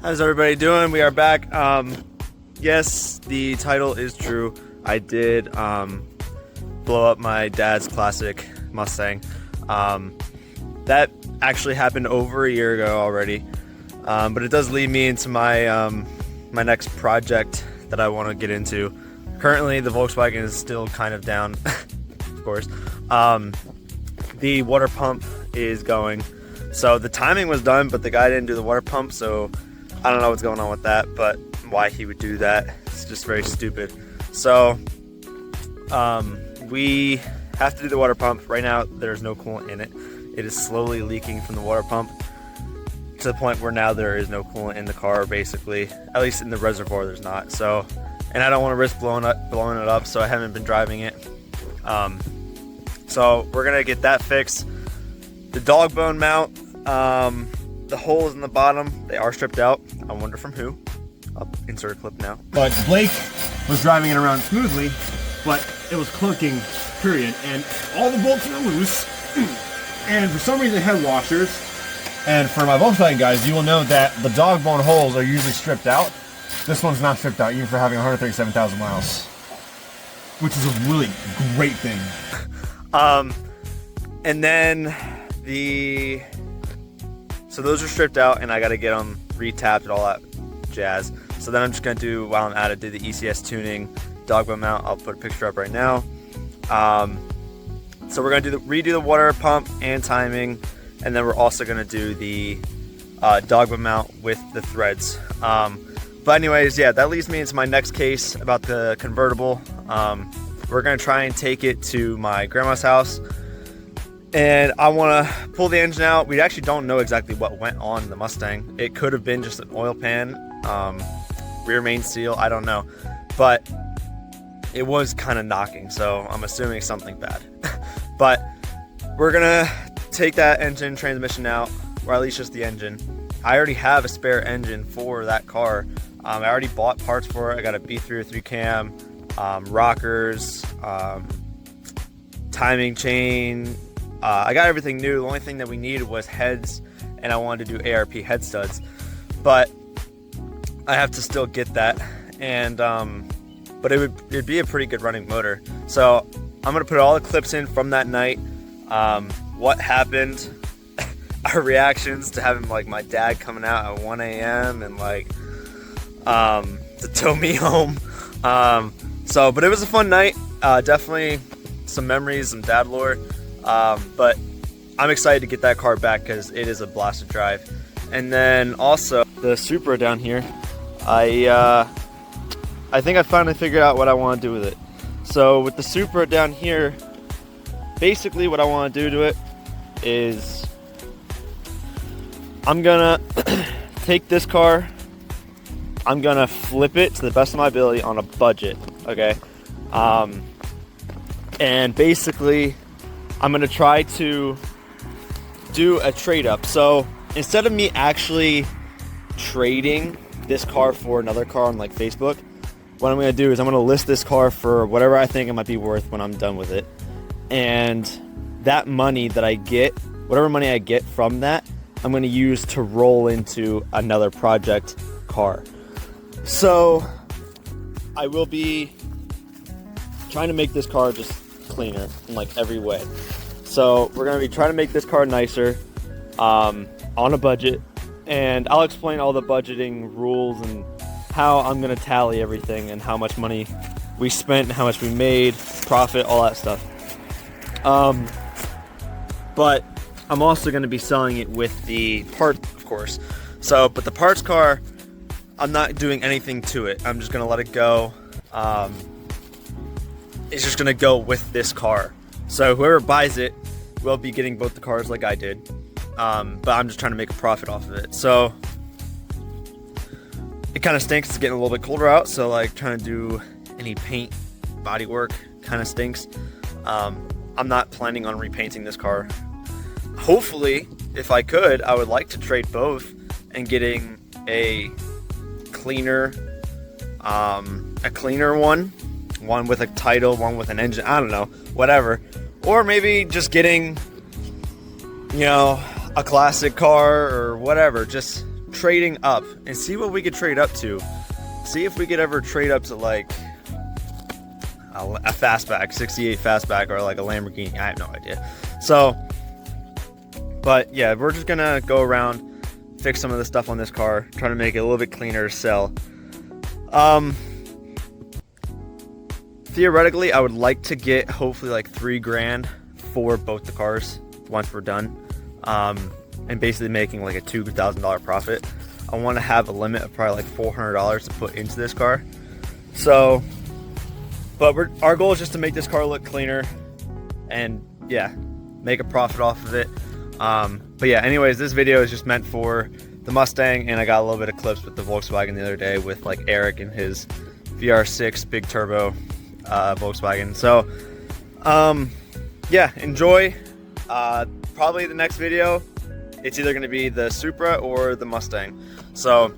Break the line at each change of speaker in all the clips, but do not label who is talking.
How's everybody doing? We are back. Yes, the title is true. I did blow up my dad's classic Mustang. That actually happened over a year ago already, but it does lead me into my my next project that I want to get into. Currently, the Volkswagen is still kind of down, of course. The water pump is going. So the timing was done, but the guy didn't do the water pump, so I don't know what's going on with that, but why he would do that. It's just very stupid. So we have to do the water pump. Right now, there's no coolant in it. It is slowly leaking from the water pump to the point where now there is no coolant in the car, basically. At least in the reservoir, there's not. So, and I don't want to risk blowing it up, so I haven't been driving it. So we're gonna get that fixed. The dog bone mount, the holes in the bottom, they are stripped out. I wonder from who. I'll insert a clip now.
But Blake was driving it around smoothly, but it was clunking, period. And all the bolts were loose. And for some reason it had washers. And for my Volkswagen guys, you will know that the dog bone holes are usually stripped out. This one's not stripped out, even for having 137,000 miles. Which is a really great thing.
And then so those are stripped out, and I got to get them retapped and all that jazz. So then I'm just going to do, while I'm at it, do the ECS tuning, dog bone mount. I'll put a picture up right now. So we're going to redo the water pump and timing, and then we're also going to do the dog bone mount with the threads. But anyways, yeah, that leads me into my next case about the convertible. We're going to try and take it to my grandma's house, and I want to pull the engine out. We actually don't know exactly what went on the Mustang. It could have been just an oil pan, rear main seal, I don't know. But it was kind of knocking, so I'm assuming something bad. But we're going to take that engine transmission out, or at least just the engine. I already have a spare engine for that car. I already bought parts for it. I got a B303 cam, rockers, timing chain. I got everything new. The only thing that we needed was heads, and I wanted to do ARP head studs, but I have to still get that. And but it'd be a pretty good running motor. So I'm gonna put all the clips in from that night. What happened, our reactions to having like my dad coming out at 1 a.m. and like to tow me home. But it was a fun night. Definitely some memories, some dad lore. But I'm excited to get that car back because it is a blast to drive. And then also the Supra down here, I think I finally figured out what I want to do with it. So with the Supra down here, basically what I want to do to it is I'm gonna take this car, I'm gonna flip it to the best of my ability on a budget, okay? And basically I'm gonna try to do a trade up. So instead of me actually trading this car for another car on like Facebook, what I'm gonna do is I'm gonna list this car for whatever I think it might be worth when I'm done with it. And that money that I get, whatever money I get from that, I'm gonna use to roll into another project car. So I will be trying to make this car just cleaner in like every way. So we're gonna be trying to make this car nicer, on a budget, and I'll explain all the budgeting rules and how I'm gonna tally everything and how much money we spent and how much we made, profit, all that stuff. But I'm also gonna be selling it with the part, of course. So, but the parts car, I'm not doing anything to it. I'm just gonna let it go. It's just gonna go with this car. So whoever buys it will be getting both the cars like I did. But I'm just trying to make a profit off of it. So it kind of stinks. It's getting a little bit colder out. So like trying to do any paint, body work kind of stinks. I'm not planning on repainting this car. Hopefully, if I could, I would like to trade both and getting a cleaner one with a title, one with an engine, I don't know, whatever. Or maybe just getting, you know, a classic car or whatever, just trading up and see what we could trade up to. See if we could ever trade up to like a fastback, 68 fastback, or like a Lamborghini. I have no idea. So, but yeah, we're just gonna go around, fix some of the stuff on this car, try to make it a little bit cleaner to sell. Theoretically, I would like to get hopefully like $3,000 for both the cars once we're done, and basically making like a $2,000 profit. I want to have a limit of probably like $400 to put into this car. So, but our goal is just to make this car look cleaner and yeah, make a profit off of it. But yeah, anyways, this video is just meant for the Mustang, and I got a little bit of clips with the Volkswagen the other day with like Eric and his VR6 big turbo Volkswagen. So yeah, enjoy. Probably the next video, it's either going to be the Supra or the Mustang. So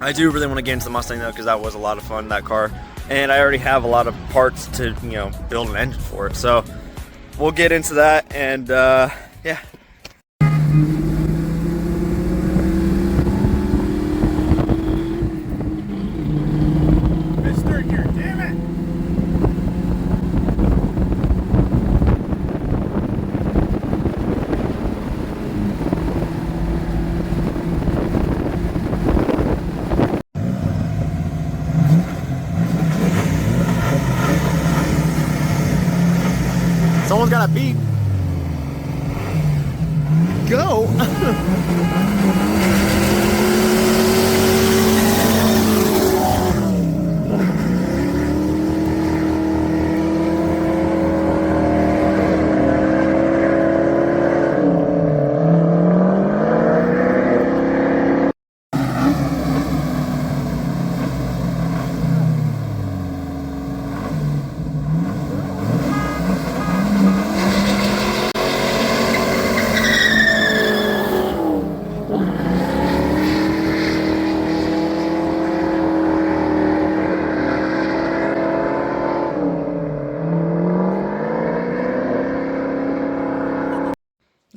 I do really want to get into the Mustang though, because that was a lot of fun, that car, and I already have a lot of parts to, you know, build an engine for it. So we'll get into that, and yeah. Someone's got a beep. Go.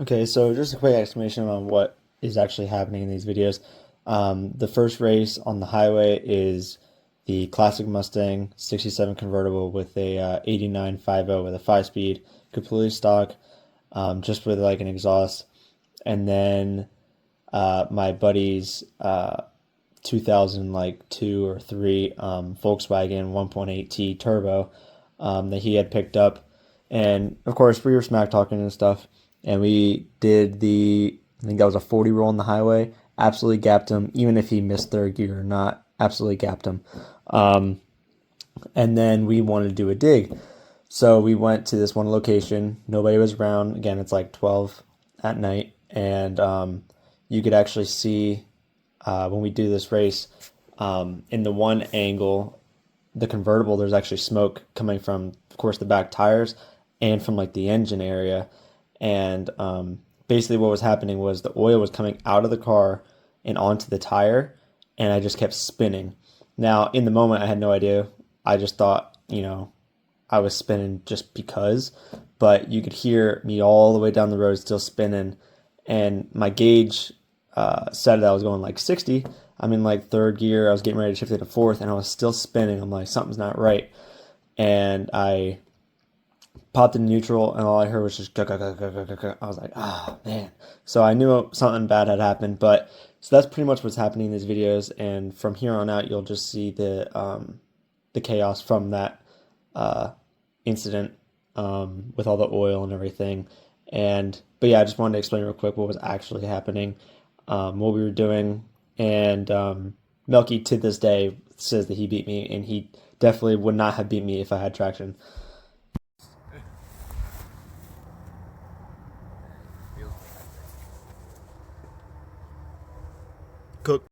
Okay, so just a quick explanation on what is actually happening in these videos. The first race on the highway is the classic Mustang 67 convertible with a 89.50 with a 5-speed, completely stock, just with like an exhaust. And then my buddy's 2002 or 3 Volkswagen 1.8T turbo that he had picked up. And of course, we were smack talking and stuff. And we did I think that was a 40 roll on the highway. Absolutely gapped him, even if he missed third gear or not. Absolutely gapped him. And then we wanted to do a dig. So we went to this one location. Nobody was around. Again, it's like 12 at night. And you could actually see when we do this race, in the one angle, the convertible, there's actually smoke coming from, of course, the back tires and from like the engine area. And basically what was happening was the oil was coming out of the car and onto the tire, and I just kept spinning. Now, in the moment, I had no idea. I just thought, you know, I was spinning just because, but you could hear me all the way down the road still spinning, and my gauge said that I was going like 60. I'm in like third gear. I was getting ready to shift it to fourth, and I was still spinning. I'm like, something's not right. And I popped in neutral, and all I heard was just I was like, oh man. So I knew something bad had happened. But so that's pretty much what's happening in these videos, and from here on out you'll just see the chaos from that incident with all the oil and everything. But yeah, I just wanted to explain real quick what was actually happening, what we were doing. And Melky to this day says that he beat me, and he definitely would not have beat me if I had traction. Cook.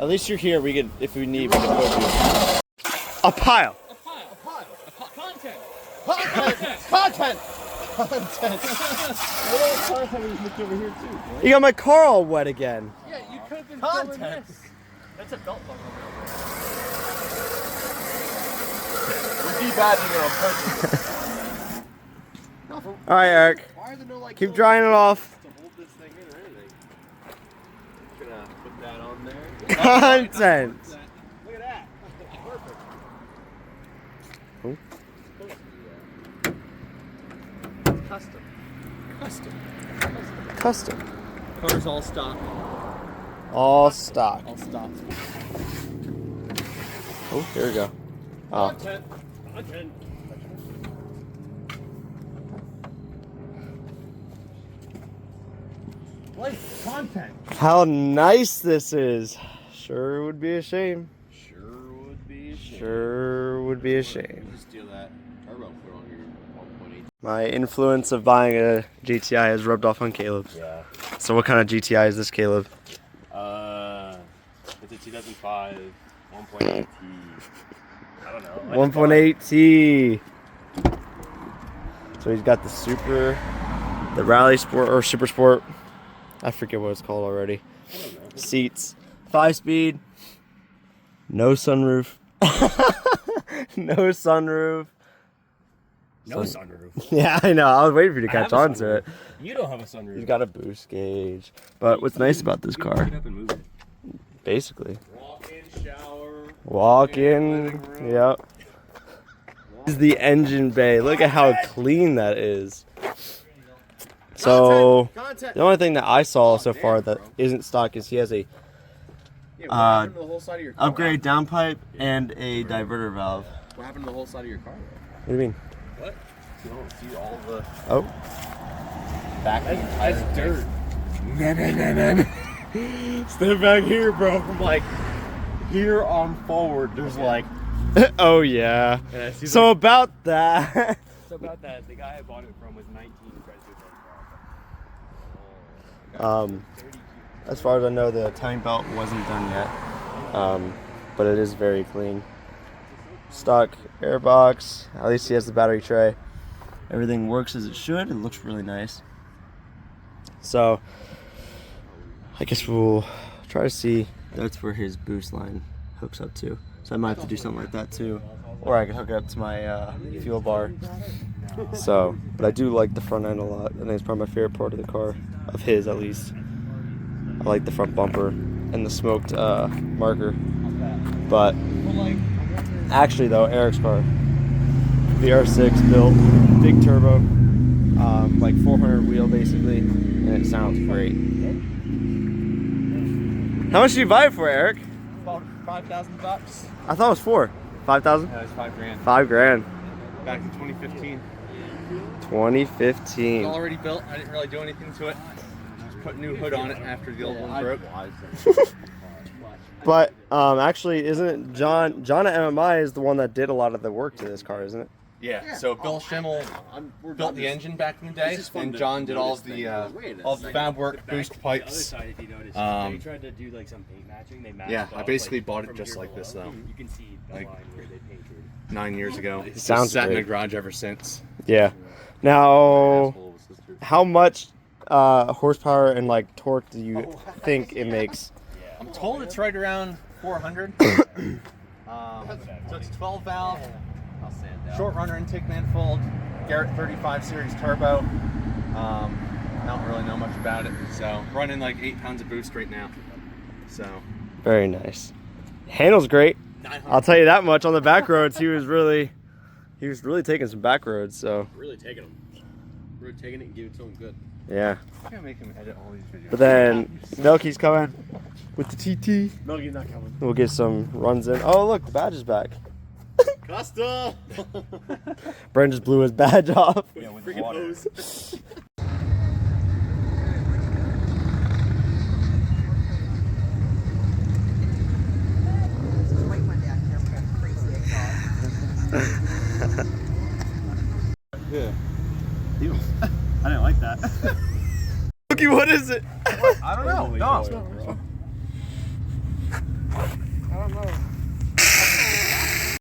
At least you're here. We could, if we need, we can put you. A pile.
Content. Content. Over here too.
You got my car all wet again.
Yeah, you could have been filming this. That's a belt buckle. We're debadging it on purpose.
All right, Eric.
Why are there no like?
Keep drying it off.
To hold this thing in or anything. Gonna put that on there.
Content.
Look at that. Perfect.
Ooh.
Custom.
Custom.
Car's all stock.
All stock.
All stock.
Oh, here we go. Oh.
Content. Like content.
How nice this is. Sure would be a shame.
Sure would be a shame.
Sure would be a shame.
Just steal that turbo put on your 1.8.
My influence of buying a GTI has rubbed off on Caleb.
Yeah.
So what kind of GTI is this, Caleb?
It's a 2005 1.8T. I don't know.
1.8T. So he's got the the Rally Sport or Super Sport. I forget what it's called already. Seats, 5-speed, no sunroof. No sunroof.
No sunroof.
Yeah, I know. I was waiting for you to catch on to it.
You don't have a sunroof.
He's got a boost gauge. But what's nice about this car?
Get up and move it.
Basically.
Walk in, shower.
Walk in. Yep. This is the engine bay. Look at how clean that is. So the only thing that I saw so far that isn't stock is he has a
what happened to the whole side of your car?
upgrade downpipe and a diverter valve.
What happened to the whole side of your car?
What do you mean?
What? You don't see all the
back.
That's dirt. Step back here, bro. From like here on forward, there's like.
Oh yeah. So about that.
So about that, the guy I bought it from was 19.
As far as I know, the timing belt wasn't done yet, but it is very clean. Stock airbox. At least he has the battery tray. Everything works as it should. It looks really nice. So I guess we'll try to see. That's where his boost line hooks up to. So I might have to do something like that too, or I can hook it up to my fuel bar. So, but I do like the front end a lot. I think it's probably my favorite part of the car, of his at least. I like the front bumper and the smoked marker. But actually though, Eric's car, VR6 built, big turbo, like 400 wheel basically, and it sounds great. How much did you buy it for, Eric?
About $5,000.
I thought it was 5,000?
Yeah, it was $5,000.
$5,000.
Back in 2015.
2015.
It's already built. I didn't really do anything to it. Just put a new hood on it after the old one broke.
But actually, isn't it John at MMI is the one that did a lot of the work to this car, isn't it?
Yeah. So Bill Schimmel built the engine back in the day, and John did all the fab work, boost pipes.
They tried to do like some paint matching. They matched
Yeah, I
up,
basically
like,
bought it
from
just
here
like this
below.
though.
You can see the
Like-
line where they painted.
9 years ago. It's
Sounds
just sat in the
great.
garage ever since.
Yeah. Now, how much horsepower and like torque do you think it makes?
I'm told it's right around 400. So it's 12 valve, short runner intake manifold, Garrett 35 series turbo. I don't really know much about it. So running like 8 pounds of boost right now. So
Very nice. Handles great. I'll tell you that much. On the back roads, he was really taking some back roads. So
Really taking them. Really taking it and giving it to them good.
yeah.
I gotta make him edit all these videos.
But then Milky's coming with the TT.
Milky's not coming.
We'll get some runs in. Oh look, the badge is back.
Costa!
Brent just blew his badge off.
Yeah, with freaking hose.
Yeah.
I didn't like that.
Milky, what is it?
I don't know. No.
I don't know.